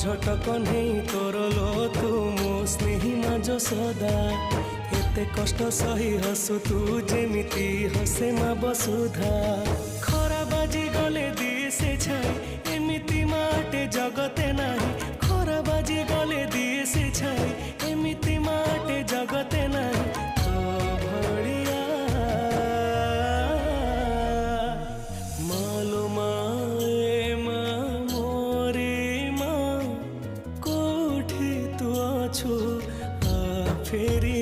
ଝଟକ ନେଇ ତୋର ଲୋ ତୁ ମୋ ସ୍ନେହୀ ମା ଯଶୋଦା। ଏତେ କଷ୍ଟ ସହି ହସୁ ତୁ ଯେମିତି ହସେ ମା ବସୁଧା। ଖରା ବାଜି ଗଲେ ଦିଏ ସେ ଛାଇ ଏମିତି ମାଟେ ଜଗତେ ନାହିଁ। ଖରା ବାଜି ଗଲେ ଦିଏ ସେ ଛାଇ ଏମିତି ମାଟେ ଜଗତେ ନାହିଁ। ତୋ ଭଳିଆ ମାଲୋ ମା ଏ ମା ମୋରି ମା କୋଉଠି ତୁ ଅଛୁ ଆ ଫେରି